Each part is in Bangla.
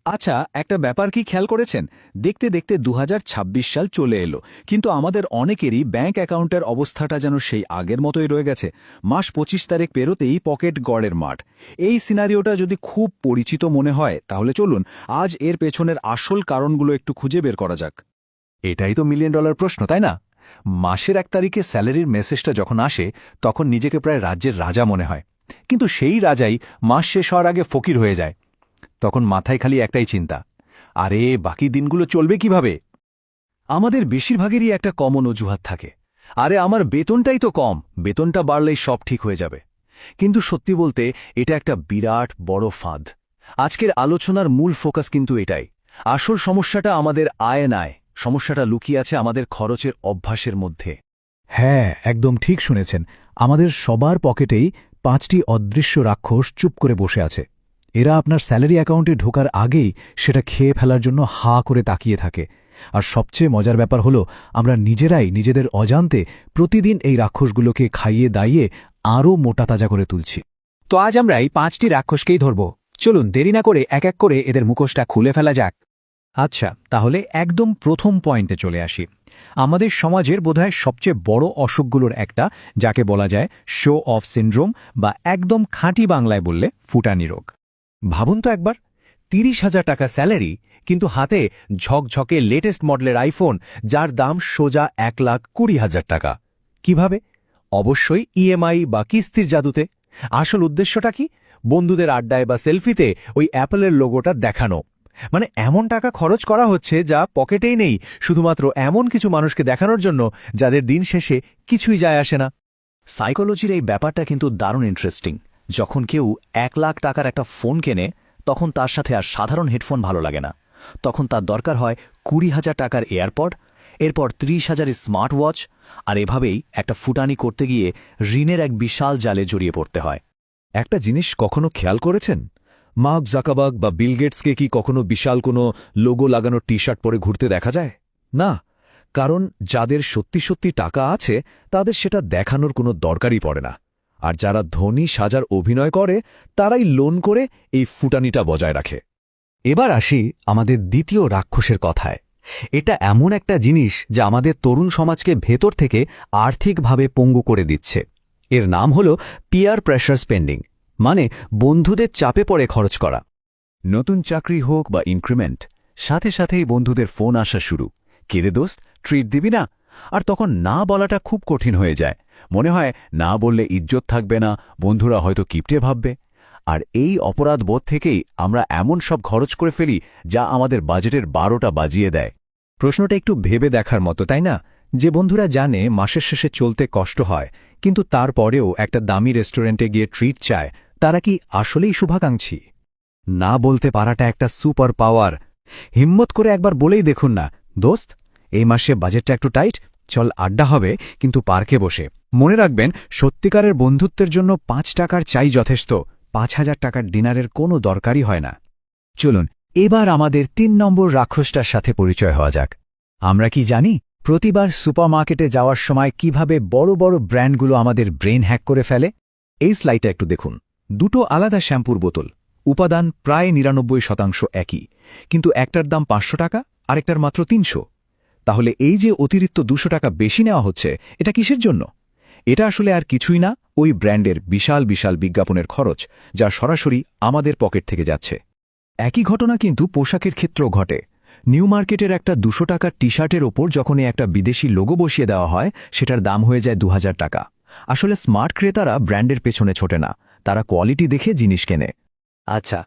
আচ্ছা, একটা ব্যাপার কি খেয়াল করেছেন? দেখতে দেখতে ২০২৬ সাল চলে এলো, কিন্তু আমাদের অনেকেরই ব্যাংক অ্যাকাউন্টের অবস্থাটা যেন সেই আগের মতোই রয়ে গেছে। মাস ২৫ তারিখ পেরোতেই পকেট গড়ের মাঠ। এই সিনারিওটা যদি খুব পরিচিত মনে হয়, তাহলে চলুন আজ এর পেছনের আসল কারণগুলো একটু খুঁজে বের করা যাক। এটাই তো মিলিয়ন ডলার প্রশ্ন, তাই না? মাসের ১ তারিখে স্যালারির মেসেজটা যখন আসে, তখন নিজেকে প্রায় রাজ্যের রাজা মনে হয়। কিন্তু সেই রাজাই মাস শেষ হওয়ার আগে ফকির হয়ে যায়। তখন মাথায় খালি একটাই চিন্তা, আরে বাকি দিনগুলো চলবে কিভাবে? আমাদের বেশিরভাগেরই একটা কমন অজুহাত থাকে, আরে আমার বেতনটাই তো কম, বেতনটা বাড়লেই সব ঠিক হয়ে যাবে। কিন্তু সত্যি বলতে এটা একটা বিরাট বড় ফাঁদ। আজকের আলোচনার মূল ফোকাস কিন্তু এটাই। আসল সমস্যাটা আমাদের আয় নয়, সমস্যাটা লুকিয়ে আছে আমাদের খরচের অভ্যাসের মধ্যে। হ্যাঁ, একদম ঠিক শুনেছেন। আমাদের সবার পকেটেই ৫টি অদৃশ্য রাক্ষস চুপ করে বসে আছে। এরা আপনার স্যালারি অ্যাকাউন্টে ঢোকার আগেই সেটা খেয়ে ফেলার জন্য হা করে তাকিয়ে থাকে। আর সবচেয়ে মজার ব্যাপার হলো, আমরা নিজেরাই নিজেদের অজান্তে প্রতিদিন এই রাক্ষসগুলোকে খাইয়ে দাইয়ে আরও মোটা তাজা করে তুলছি। তো আজ আমরা এই ৫টি রাক্ষসকেই ধরব। চলুন দেরি না করে এক এক করে এদের মুখোশটা খুলে ফেলা যাক। আচ্ছা, তাহলে একদম প্রথম পয়েন্টে চলে আসি। আমাদের সমাজের বোধহয় সবচেয়ে বড় অসুখগুলোর একটা, যাকে বলা যায় শো অফ সিন্ড্রোম, বা একদম খাঁটি বাংলায় বললে ফুটানি রোগ। ভাবুন তো একবার, ৩০,০০০ টাকা স্যালারি, কিন্তু হাতে ঝকঝকে লেটেস্ট মডেলের আইফোন, যার দাম সোজা ১,২০,০০০ টাকা। কিভাবে? অবশ্যই ইএমআই বা কিস্তির জাদুতে। আসল উদ্দেশ্যটা কি? বন্ধুদের আড্ডায় বা সেলফিতে ওই অ্যাপলের লোগোটা দেখানো। মানে এমন টাকা খরচ করা হচ্ছে যা পকেটেই নেই, শুধুমাত্র এমন কিছু মানুষকে দেখানোর জন্য যাদের দিন শেষে কিছুই যায় আসে না। সাইকোলজির এই ব্যাপারটা কিন্তু দারুণ ইন্টারেস্টিং। যখন কেউ ১,০০,০০০ টাকার একটা ফোন কেনে, তখন তার সাথে আর সাধারণ হেডফোন ভালো লাগে না। তখন তার দরকার হয় ২০,০০০ টাকার এয়ারপড, এরপর ৩০,০০০ স্মার্ট ওয়াচ, আর এভাবেই একটা ফুটানি করতে গিয়ে ঋণের এক বিশাল জালে জড়িয়ে পড়তে হয়। একটা জিনিস কখনো খেয়াল করেছেন? মার্ক জাকারবার্গ বা বিল গেটসকে কি কখনো বিশাল কোনো লোগো লাগানো টি শার্ট পরে ঘুরতে দেখা যায়? না, কারণ যাদের সত্যি সত্যি টাকা আছে তাদের সেটা দেখানোর কোনো দরকারই পড়ে না। আর যারা ধনী সাজার অভিনয় করে, তারাই লোন করে এই ফুটানিটা বজায় রাখে। এবার আসি আমাদের দ্বিতীয় রাক্ষসের কথায়। এটা এমন একটা জিনিস যা আমাদের তরুণ সমাজকে ভেতর থেকে আর্থিকভাবে পঙ্গু করে দিচ্ছে। এর নাম হল পিয়ার প্রেশার স্পেন্ডিং, মানে বন্ধুদের চাপে পড়ে খরচ করা। নতুন চাকরি হোক বা ইনক্রিমেন্ট, সাথে সাথেই বন্ধুদের ফোন আসা শুরু। কিরে দোস্ত, ট্রিট দিবি না? আর তখন না বলাটা খুব কঠিন হয়ে যায়। মনে হয় না বললে ইজ্জত থাকবে না, বন্ধুরা হয়তো কিপটে ভাববে। আর এই অপরাধ বোধ থেকেই আমরা এমন সব খরচ করে ফেলি যা আমাদের বাজেটের ১২টা বাজিয়ে দেয়। প্রশ্নটা একটু ভেবে দেখার মতো, তাই না? যে বন্ধুরা জানে মাসের শেষে চলতে কষ্ট হয়, কিন্তু তারপরেও একটা দামি রেস্টুরেন্টে গিয়ে ট্রিট চায়, তারা কি আসলেই শুভাকাঙ্ক্ষী? না বলতে পারাটা একটা সুপার পাওয়ার। হিম্মত করে একবার বলেই দেখুন না, দোস্ত, এই মাসে বাজেটটা একটু টাইট, চল আড্ডা হবে, কিন্তু পার্কে বসে। মনে রাখবেন, সত্যিকারের বন্ধুত্বের জন্য ৫ টাকার চাই যথেষ্ট, ৫,০০০ টাকার ডিনারের কোনো দরকারই হয় না। চলুন এবার আমাদের ৩ নম্বর রাক্ষসটার সাথে পরিচয় হওয়া যাক। আমরা কি জানি প্রতিবার সুপারমার্কেটে যাওয়ার সময় কিভাবে বড় বড় ব্র্যান্ডগুলো আমাদের ব্রেন হ্যাক করে ফেলে? এই স্লাইডটা একটু দেখুন। দুটো আলাদা শ্যাম্পুর বোতল, উপাদান প্রায় ৯৯% একই, কিন্তু একটার দাম ৫০০ টাকা, আরেকটার মাত্র ৩০০। তাহলে এই যে অতিরিক্ত ২০০ টাকা বেশি নেওয়া হচ্ছে, এটা কিসের জন্য? এটা আসলে আর কিছুই না, ওই ব্র্যান্ডের বিশাল বিশাল বিজ্ঞাপনের খরচ, যা সরাসরি আমাদের পকেট থেকে যাচ্ছে। একই ঘটনা কিন্তু পোশাকের ক্ষেত্রেও ঘটে। নিউ মার্কেটের একটা ২০০ টাকার টি শার্টের ওপর যখনই একটা বিদেশি লোগো বসিয়ে দেওয়া হয়, সেটার দাম হয়ে যায় ২,০০০ টাকা। আসলে স্মার্ট ক্রেতারা ব্র্যান্ডের পেছনে ছোটে না, তারা কোয়ালিটি দেখে জিনিস কেনে। আচ্ছা,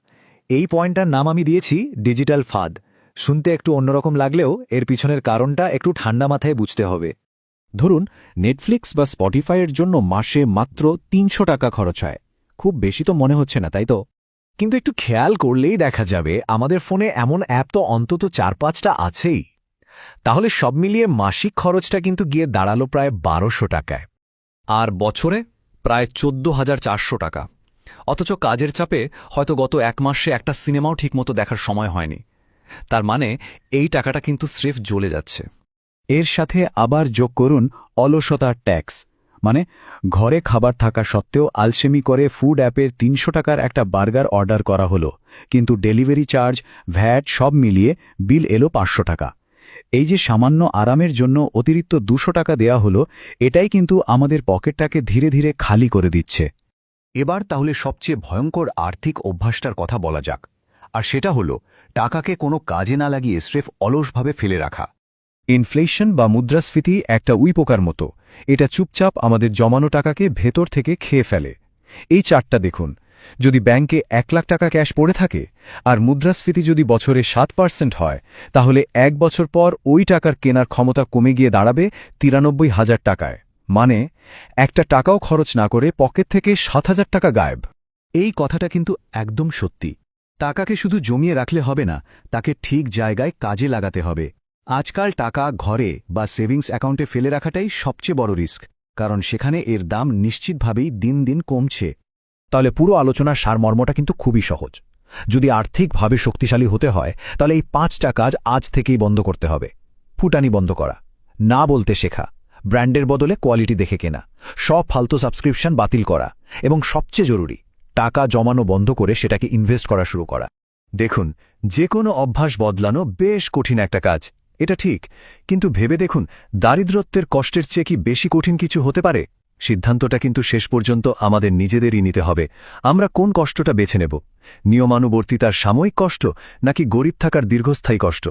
এই পয়েন্টটার নাম আমি দিয়েছি ডিজিটাল ফাঁদ। শুনতে একটু অন্যরকম লাগলেও এর পিছনের কারণটা একটু ঠান্ডা মাথায় বুঝতে হবে। ধরুন, নেটফ্লিক্স বা স্পটিফাইয়ের জন্য মাসে মাত্র ৩০০ টাকা খরচ হয়। খুব বেশি তো মনে হচ্ছে না, তাই তো? কিন্তু একটু খেয়াল করলেই দেখা যাবে আমাদের ফোনে এমন অ্যাপ তো অন্তত ৪-৫টা আছেই। তাহলে সব মিলিয়ে মাসিক খরচটা কিন্তু গিয়ে দাঁড়ালো প্রায় ১২০০ টাকায়। আর বছরে প্রায় ১৪,৪০০ টাকা। অথচ কাজের চাপে হয়তো গত ১ মাসে একটা সিনেমাও ঠিকমতো দেখার সময় হয়নি। তার মানে এই টাকাটা কিন্তু স্রেফ জ্বলে যাচ্ছে। এর সাথে আবার যোগ করুন অলসতার ট্যাক্স। মানে ঘরে খাবার থাকা সত্ত্বেও আলসেমি করে ফুড অ্যাপের ৩০০ টাকার একটা বার্গার অর্ডার করা হলো, কিন্তু ডেলিভারি চার্জ, ভ্যাট সব মিলিয়ে বিল এলো ৫০০ টাকা। এই যে সামান্য আরামের জন্য অতিরিক্ত ২০০ টাকা দেয়া হলো, এটাই কিন্তু আমাদের পকেটটাকে ধীরে ধীরে খালি করে দিচ্ছে। এবার তাহলে সবচেয়ে ভয়ঙ্কর আর্থিক অভ্যাসটার কথা বলা যাক, আর সেটা হলো টাকাকে কোনো কাজে না লাগিয়ে স্রেফ অলসভাবে ফেলে রাখা। ইনফ্লেশন বা মুদ্রাস্ফীতি একটা উইপোকার মতো, এটা চুপচাপ আমাদের জমানো টাকাকে ভেতর থেকে খেয়ে ফেলে। এই চার্টটা দেখুন, যদি ব্যাংকে ১ লাখ টাকা ক্যাশ পড়ে থাকে আর মুদ্রাস্ফীতি যদি বছরে ৭% হয়, তাহলে ১ বছর পর ওই টাকার কেনার ক্ষমতা কমে গিয়ে দাঁড়াবে ৯৩,০০০ টাকায়। মানে একটা টাকাও খরচ না করে পকেট থেকে ৭,০০০ টাকা গায়েব। এই কথাটা কিন্তু একদম সত্যি। টাকাকে শুধু জমিয়ে রাখলে হবে না, তাকে ঠিক জায়গায় কাজে লাগাতে হবে। আজকাল টাকা ঘরে বা সেভিংস অ্যাকাউন্টে ফেলে রাখাটাই সবচেয়ে বড় রিস্ক, কারণ সেখানে এর দাম নিশ্চিতভাবেই দিন দিন কমছে। তাহলে পুরো আলোচনার সারমর্মটা কিন্তু খুবই সহজ। যদি আর্থিকভাবে শক্তিশালী হতে হয়, তাহলে এই ৫টা কাজ আজ থেকেই বন্ধ করতে হবে। ফুটানি বন্ধ করা, না বলতে শেখা, ব্র্যান্ডের বদলে কোয়ালিটি দেখে কেনা, সব ফালতু সাবস্ক্রিপশন বাতিল করা, এবং সবচেয়ে জরুরি, টাকা জমানো বন্ধ করে সেটাকে ইনভেস্ট করা শুরু করা। দেখুন, যে কোনো অভ্যাস বদলানো বেশ কঠিন একটা কাজ, এটা ঠিক, কিন্তু ভেবে দেখুন, দারিদ্রত্বের কষ্টের চেয়ে কি বেশি কঠিন কিছু হতে পারে? সিদ্ধান্তটা কিন্তু শেষ পর্যন্ত আমাদের নিজেদেরই নিতে হবে। আমরা কোন কষ্টটা বেছে নেব? নিয়মানুবর্তিতার সাময়িক কষ্ট, নাকি গরিব থাকার দীর্ঘস্থায়ী কষ্ট?